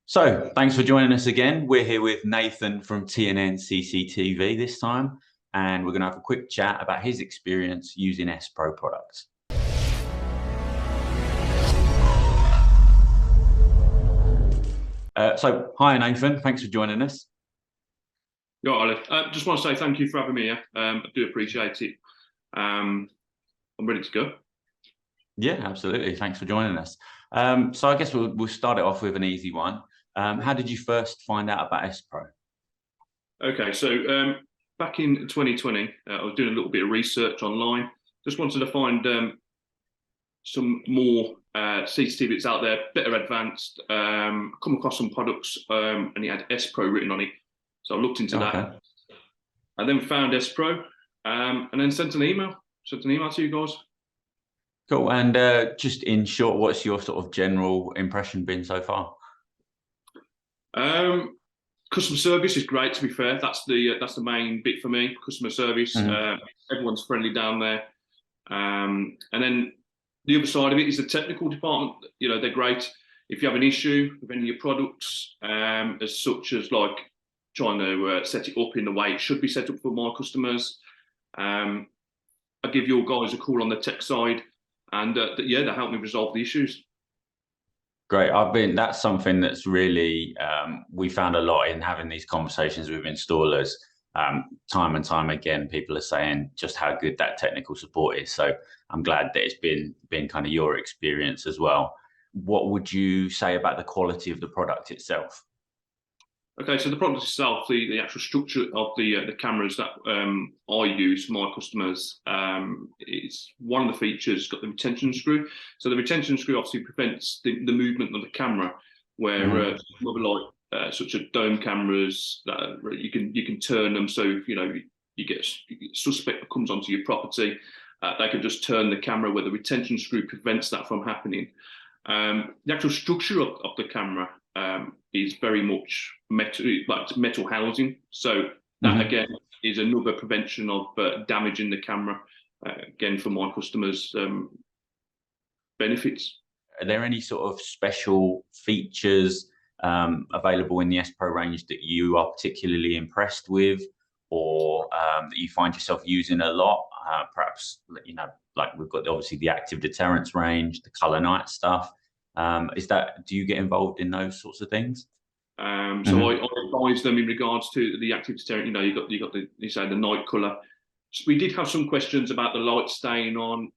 So, thanks for joining us again. We're here with Nathan from TNN CCTV this time, and we're going to have a quick chat about his experience using SPRO products. Hi Nathan, thanks for joining us. Yeah, Olive. Just want to say thank you for having me here. I do appreciate it. I'm ready to go. Yeah, absolutely. Thanks for joining us. So I guess we'll start it off with an easy one. How did you first find out about SPRO? Okay, so back in 2020, I was doing a little bit of research online. Just wanted to find some more CCTV that's out there, better advanced. Come across some products, and it had SPRO written on it. So I looked into that. I then found SPRO, and then sent an email. Sent an email to you guys. Cool. And just in short, what's your sort of general impression been so far? Customer service is great. To be fair, that's the main bit for me. Customer service. Everyone's friendly down there, and then the other side of it is the technical department. You know, they're great. If you have an issue with any of your products, as such as like trying to set it up in the way it should be set up for my customers, I give your guys a call on the tech side, and yeah, they help me resolve the issues. Great. That's something that's really, we found a lot in having these conversations with installers. Time and time again, people are saying just how good that technical support is. So I'm glad that it's been kind of your experience as well. What would you say about the quality of the product itself? Okay, so the product itself, the actual structure of the cameras that I use for my customers, it's one of the features got the retention screw. So the retention screw obviously prevents the movement of the camera, where such as dome cameras that you can turn them. So if you get a suspect that comes onto your property, they can just turn the camera where the retention screw prevents that from happening. The actual structure of the camera is very much metal housing. So that again is another prevention of damaging the camera, again for my customers' benefits. Are there any sort of special features available in the SPRO range that you are particularly impressed with, or that you find yourself using a lot? Perhaps, like we've got obviously the active deterrence range, the color night stuff. Do you get involved in those sorts of things? So I advise them in regards to the active deterrent. You say the night color. So we did have some questions about the light staying on.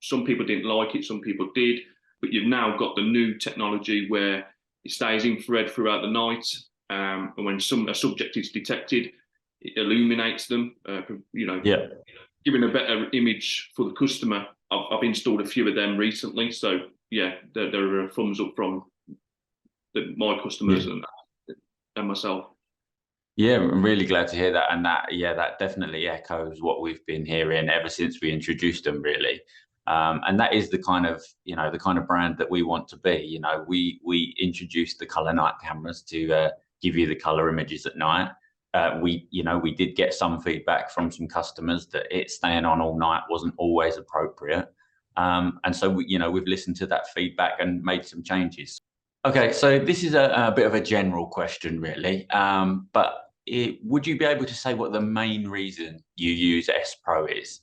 Some people didn't like it, some people did. But you've now got the new technology where it stays infrared throughout the night, and when a subject is detected, it illuminates them. Giving a better image for the customer. I've installed a few of them recently, so yeah, there are a thumbs up from my customers and myself. Yeah, I'm really glad to hear that, and that definitely echoes what we've been hearing ever since we introduced them, really. And that is the kind of brand that we want to be. We introduced the color night cameras to give you the color images at night. We did get some feedback from some customers that it staying on all night wasn't always appropriate. And so we've listened to that feedback and made some changes. Okay, so this is a bit of a general question, really. But would you be able to say what the main reason you use SPRO is?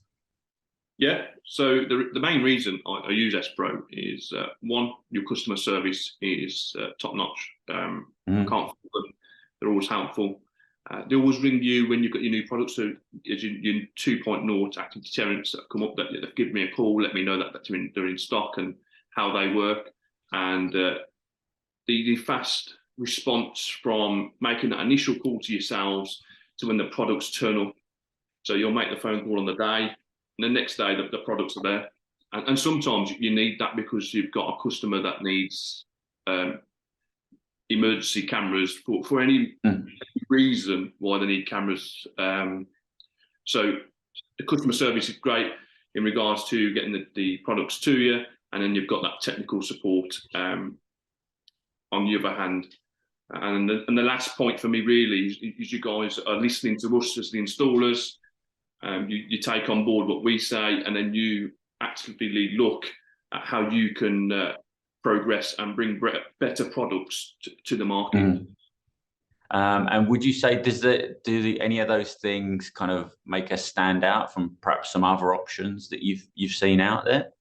Yeah, so the main reason I use SPRO is one, your customer service is top notch. I can't fault them. They're always helpful. They always ring you when you've got your new products. So as your 2.0 active deterrents that come up, that they've given me a call, let me know that they're in stock and how they work. And the fast response from making that initial call to yourselves to when the products turn up. So you'll make the phone call on the day, and the next day the products are there. And sometimes you need that because you've got a customer that needs emergency cameras for any reason why they need cameras. So the customer service is great in regards to getting the products to you, and then you've got that technical support on the other hand. And the last point for me really is you guys are listening to us as the installers. You take on board what we say, and then you actively look at how you can progress and bring better products to the market. And would you say any of those things kind of make us stand out from perhaps some other options that you've seen out there?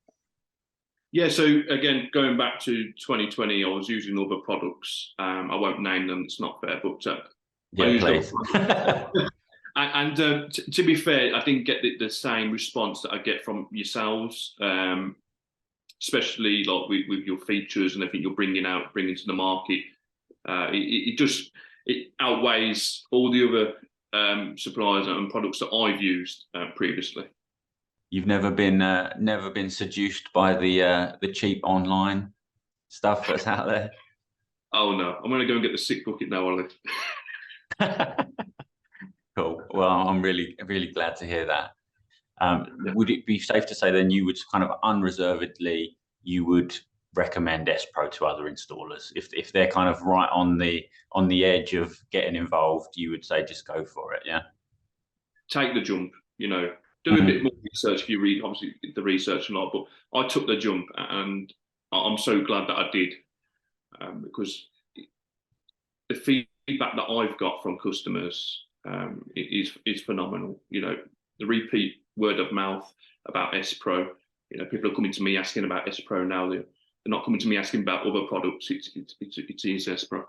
Yeah, so again, going back to 2020, I was using other products. I won't name them; it's not fair. But yeah, please. And to be fair, I didn't get the same response that I get from yourselves, especially like with your features and everything you're bringing to the market. It outweighs all the other suppliers and products that I've used previously. You've never been seduced by the cheap online stuff that's out there? Oh no, I'm going to go and get the sick bucket now, Ollie. Cool. Well, I'm really glad to hear that. Would it be safe to say then you would kind of unreservedly recommend SPRO to other installers if they're kind of right on the edge of getting involved? You would say just go for it, yeah. Take the jump, do a bit more research if you read obviously the research and all. But I took the jump, and I'm so glad that I did, because the feedback that I've got from customers is phenomenal. The repeat word of mouth about SPRO. People are coming to me asking about SPRO now. They're not coming to me asking about other products. It's SPRO.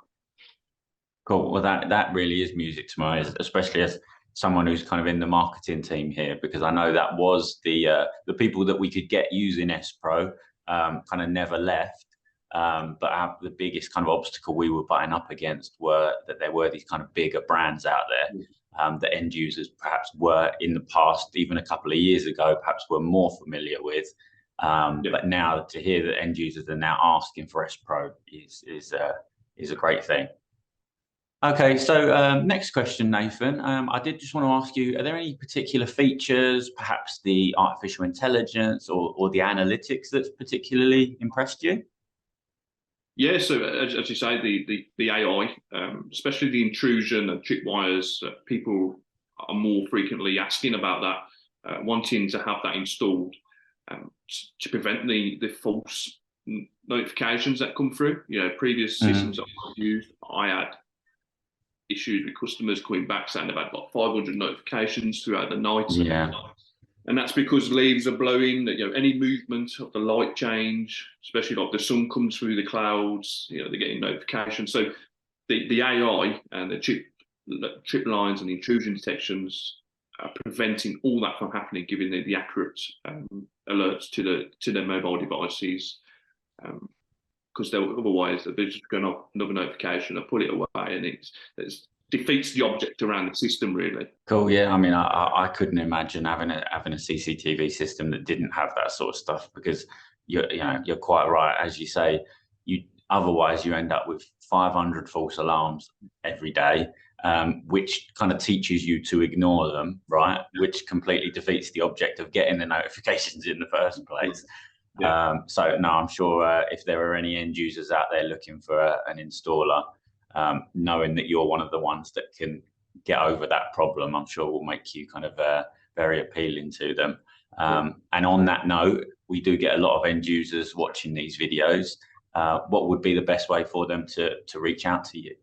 Cool. Well, that really is music to my ears, especially as someone who's kind of in the marketing team here, because I know that was the people that we could get using SPRO kind of never left. But the biggest kind of obstacle we were butting up against were that there were these kind of bigger brands out there that end users perhaps were in the past, even a couple of years ago, perhaps were more familiar with. But now to hear that end users are now asking for SPRO is a great thing. Okay, so next question, Nathan. I did just want to ask you, are there any particular features, perhaps the artificial intelligence or the analytics that's particularly impressed you? Yeah, so as you say, the AI, especially the intrusion and tripwires, people are more frequently asking about that, wanting to have that installed to prevent the false notifications that come through. Previous systems that I've used, I had issues with customers coming back saying they've had about 500 notifications throughout the night. Yeah. And that's because leaves are blowing, any movement of the light change, especially like the sun comes through the clouds, they're getting notifications. So the AI and the trip lines and the intrusion detections are preventing all that from happening, giving the accurate alerts to their mobile devices. Because otherwise they're just going off another notification, I put it away, and it defeats the object around the system, really. Cool. Yeah, I mean, I couldn't imagine having a CCTV system that didn't have that sort of stuff, because you're quite right, as you say. Otherwise you end up with 500 false alarms every day, which kind of teaches you to ignore them, right? Which completely defeats the object of getting the notifications in the first place. Yeah. So no, I'm sure if there are any end users out there looking for an installer, knowing that you're one of the ones that can get over that problem, I'm sure will make you kind of very appealing to them. And on that note, we do get a lot of end users watching these videos. What would be the best way for them to reach out to you?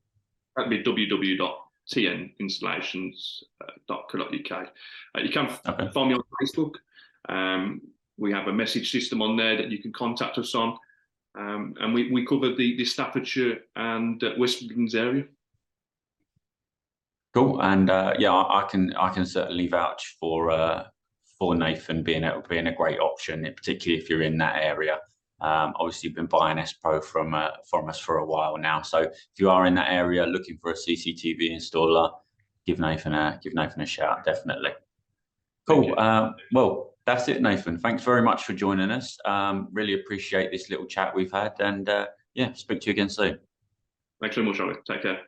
That'd be www.tninstallations.co.uk. You can find me on Facebook. We have a message system on there that you can contact us on. And we cover the Staffordshire and West Midlands area. Cool. And yeah, I can certainly vouch for Nathan being a great option, particularly if you're in that area. Obviously, you've been buying SPRO from us for a while now. So if you are in that area looking for a CCTV installer, give Nathan a shout, definitely. Cool. Well, that's it, Nathan. Thanks very much for joining us. Really appreciate this little chat we've had, and yeah, speak to you again soon. Thanks very much, Ollie. Take care.